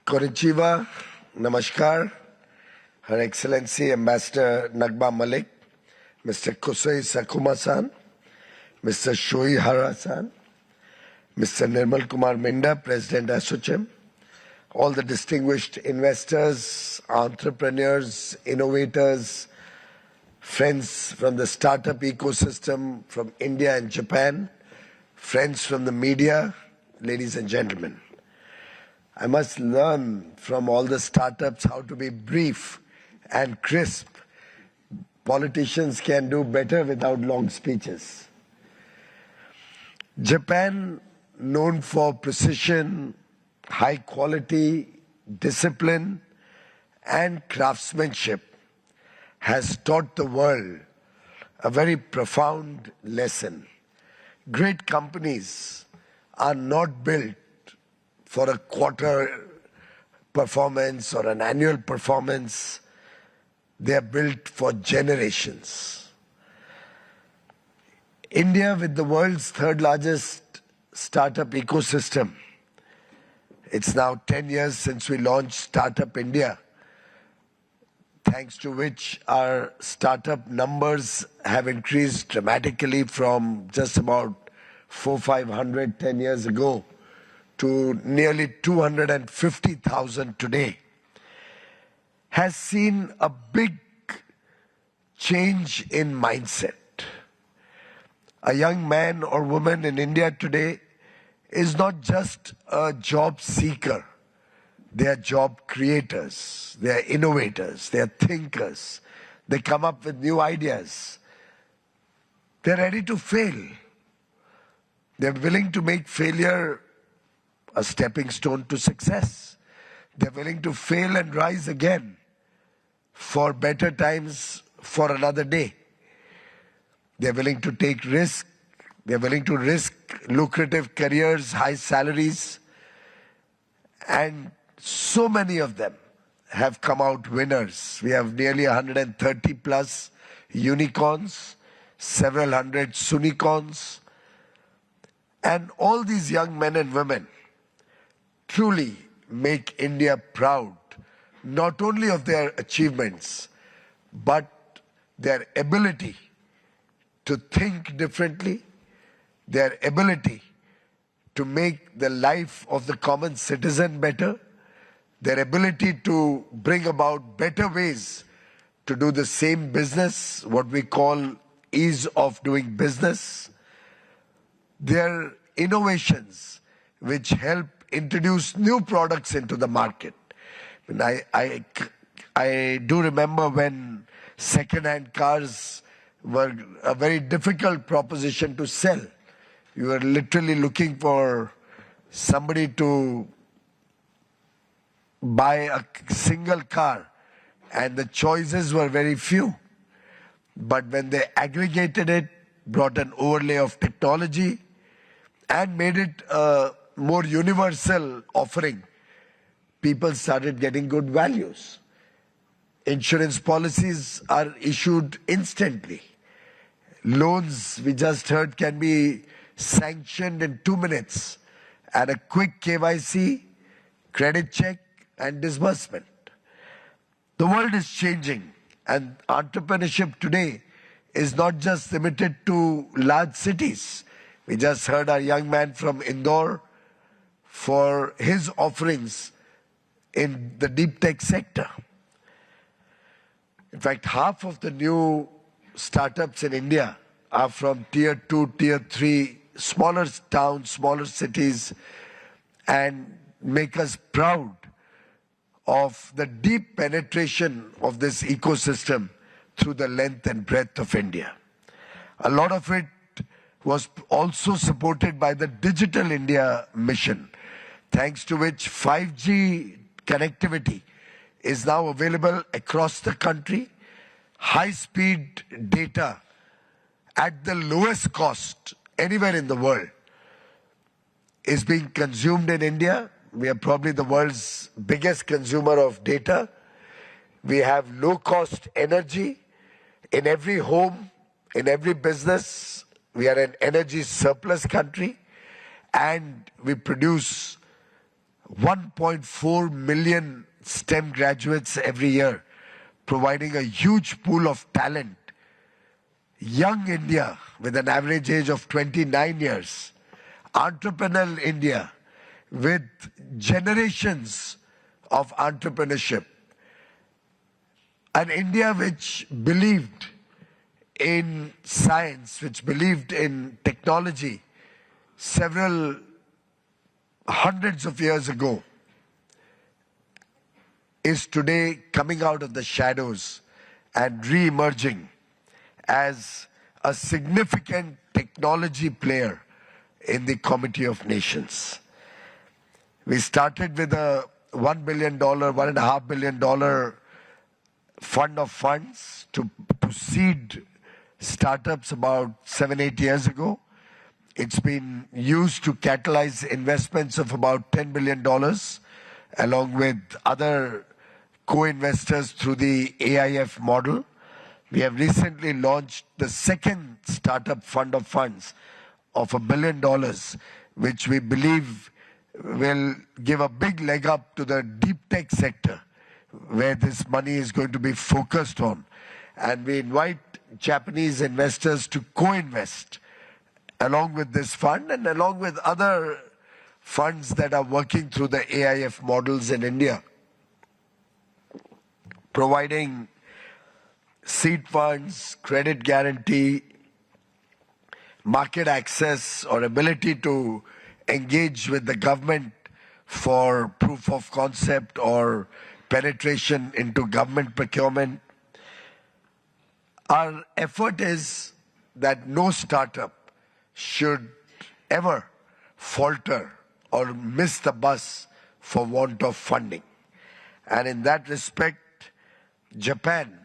Konnichiwa, Namaskar, Her Excellency Ambassador Nagba Malik, Mr. Kusai Sakuma-san, Mr. Shoei Hara-san, Mr. Nirmal Kumar Minda, President ASSOCHAM, all the distinguished investors, entrepreneurs, innovators, friends from the startup ecosystem from India and Japan, friends from the media, ladies and gentlemen. I must learn from all the startups how to be brief and crisp. Politicians can do better without long speeches. Japan, known for precision, high quality, discipline, and craftsmanship, has taught the world a very profound lesson. Great companies are not built for a quarter performance or an annual performance. They are built for generations. India, with the world's third largest startup ecosystem, it's now 10 years since we launched Startup India, thanks to which our startup numbers have increased dramatically from just about 400-500 10 years ago to nearly 250,000 today, has seen a big change in mindset. A young man or woman in India today is not just a job seeker. They are job creators, they are innovators, they are thinkers. They come up with new ideas. They're ready to fail. They're willing to make failure a stepping stone to success. They're willing to fail and rise again for better times for another day. They're willing to take risk. They're willing to risk lucrative careers, high salaries. And so many of them have come out winners. We have nearly 130 plus unicorns, several hundred sunicorns. And all these young men and women truly make India proud, not only of their achievements, but their ability to think differently, their ability to make the life of the common citizen better, their ability to bring about better ways to do the same business, what we call ease of doing business, their innovations which help introduce new products into the market. And I do remember when second-hand cars were a very difficult proposition to sell. You were literally looking for somebody to buy a single car, and the choices were very few. But when they aggregated it, brought an overlay of technology, and made it a more universal offering, people started getting good values. Insurance policies are issued instantly. Loans, we just heard, can be sanctioned in 2 minutes, and a quick KYC, credit check, and disbursement. The world is changing, and entrepreneurship today is not just limited to large cities. We just heard our young man from Indore for his offerings in the deep tech sector. In fact, half of the new startups in India are from tier 2, tier 3, smaller towns, smaller cities, and make us proud of the deep penetration of this ecosystem through the length and breadth of India. A lot of it was also supported by the Digital India mission, thanks to which 5G connectivity is now available across the country. High-speed data at the lowest cost anywhere in the world is being consumed in India. We are probably the world's biggest consumer of data. We have low-cost energy in every home, in every business. We are an energy surplus country, and we produce 1.4 million STEM graduates every year, providing a huge pool of talent. Young India with an average age of 29 years. Entrepreneurial India with generations of entrepreneurship. An India which believed in science, which believed in technology several hundreds of years ago, is today coming out of the shadows and re-emerging as a significant technology player in the Committee of Nations. We started with a $1 billion, $1.5 billion fund of funds to seed startups about 7-8 years ago. It's been used to catalyze investments of about $10 billion, along with other co-investors through the AIF model. We have recently launched the second startup fund of funds of $1 billion, which we believe will give a big leg up to the deep tech sector, where this money is going to be focused on. And we invite Japanese investors to co-invest along with this fund and along with other funds that are working through the AIF models in India, providing seed funds, credit guarantee, market access or ability to engage with the government for proof of concept or penetration into government procurement. Our effort is that no startup should ever falter or miss the bus for want of funding. And in that respect, Japan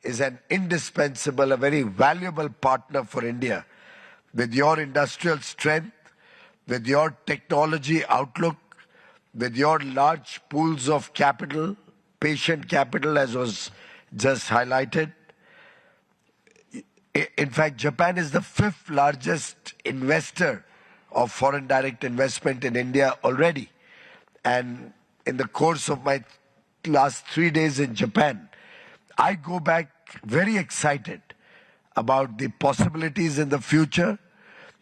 is an indispensable, a very valuable partner for India. With your industrial strength, with your technology outlook, with your large pools of capital, patient capital as was just highlighted. In fact, Japan is the 5th largest investor of foreign direct investment in India already. And in the course of my last 3 days in Japan, I go back very excited about the possibilities in the future.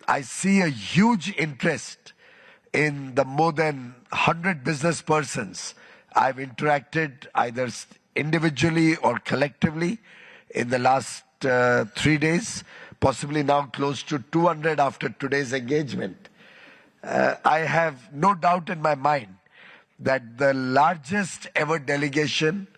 I see a huge interest in the more than 100 business persons I've interacted either individually or collectively in the last 3 days, possibly now close to 200 after today's engagement. I have no doubt in my mind that the largest ever delegation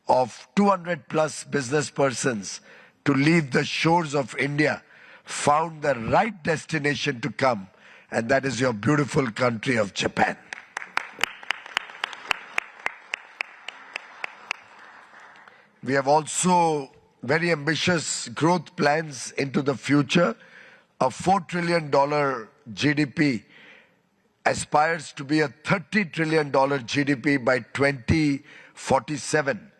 of 200 plus business persons to leave the shores of India found the right destination to come, and that is your beautiful country of Japan. We have also very ambitious growth plans into the future. A $4 trillion GDP aspires to be a $30 trillion GDP by 2047,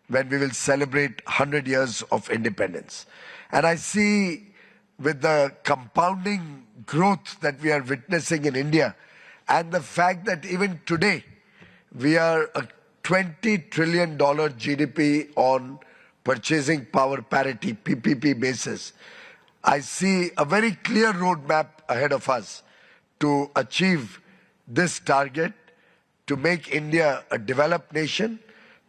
when we will celebrate 100 years of independence. And I see with the compounding growth that we are witnessing in India and the fact that even today we are a $20 trillion GDP on purchasing power parity, PPP basis, I see a very clear roadmap ahead of us to achieve this target, to make India a developed nation,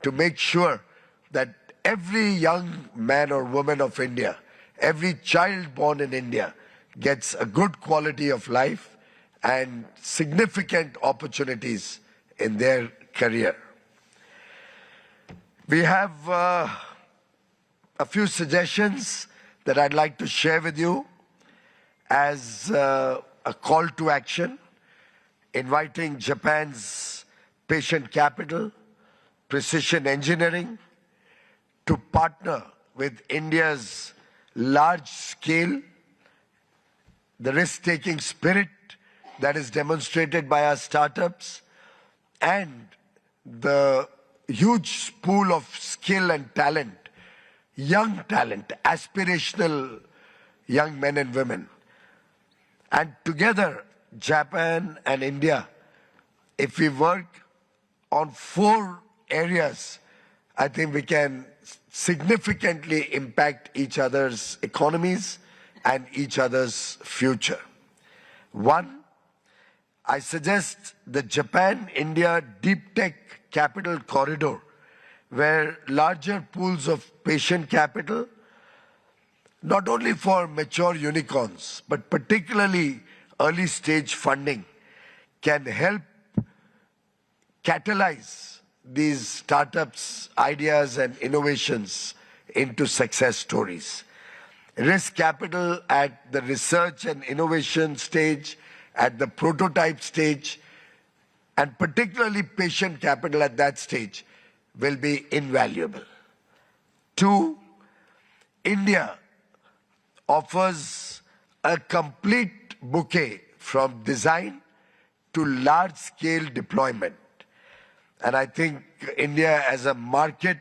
to make sure that every young man or woman of India, every child born in India gets a good quality of life and significant opportunities in their career. We have a few suggestions that I'd like to share with you as a call to action, inviting Japan's patient capital, precision engineering, to partner with India's large scale, the risk-taking spirit that is demonstrated by our startups, and the huge pool of skill and talent, young talent, aspirational young men and women. And together, Japan and India, if we work on 4 areas, I think we can significantly impact each other's economies and each other's future. 1, I suggest the Japan-India Deep Tech Capital Corridor, where larger pools of patient capital, not only for mature unicorns, but particularly early stage funding, can help catalyze these startups, ideas and innovations into success stories. Risk capital at the research and innovation stage, at the prototype stage, and particularly patient capital at that stage will be invaluable. 2, India offers a complete bouquet from design to large-scale deployment. And I think India as a market,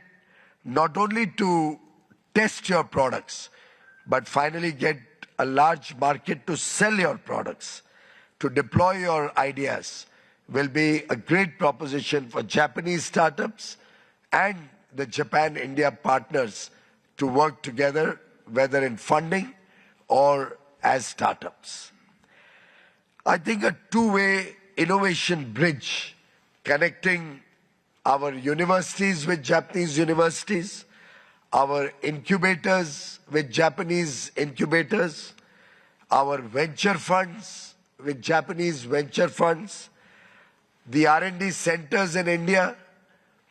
not only to test your products, but finally get a large market to sell your products, to deploy your ideas, will be a great proposition for Japanese startups and the Japan-India partners to work together, whether in funding or as startups. I think a two-way innovation bridge connecting our universities with Japanese universities, our incubators with Japanese incubators, our venture funds with Japanese venture funds, the R&D centers in India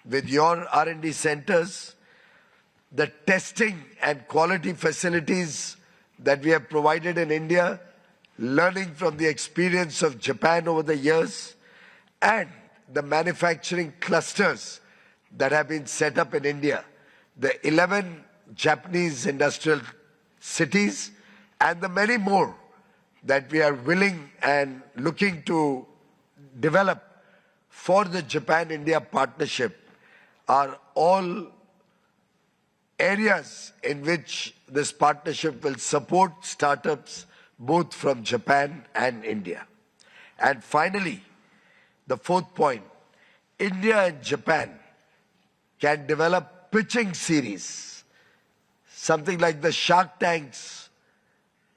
with your R&D centers, the testing and quality facilities that we have provided in India, learning from the experience of Japan over the years, and the manufacturing clusters that have been set up in India, the 11 Japanese industrial cities, and the many more that we are willing and looking to develop for the Japan-India partnership are all areas in which this partnership will support startups both from Japan and India. And finally, the 4th point, India and Japan can develop pitching series, something like the Shark Tanks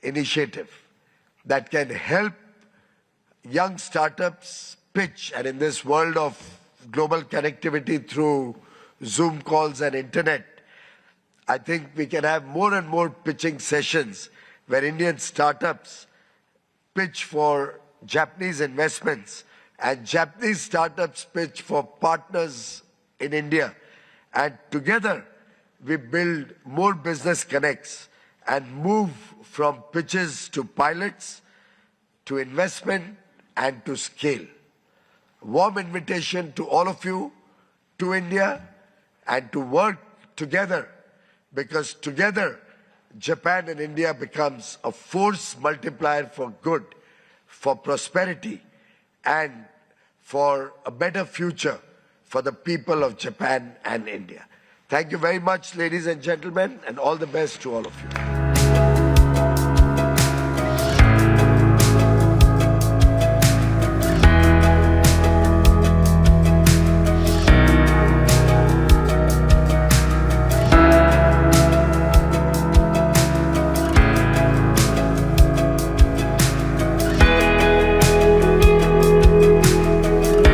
initiative that can help young startups pitch. And in this world of global connectivity through Zoom calls and internet, I think we can have more and more pitching sessions where Indian startups pitch for Japanese investments and Japanese startups pitch for partners in India. And together we build more business connects and move from pitches to pilots, to investment and to scale. Warm invitation to all of you to India and to work together, because together Japan and India becomes a force multiplier for good, for prosperity and for a better future for the people of Japan and India. Thank you very much, ladies and gentlemen, and all the best to all of you.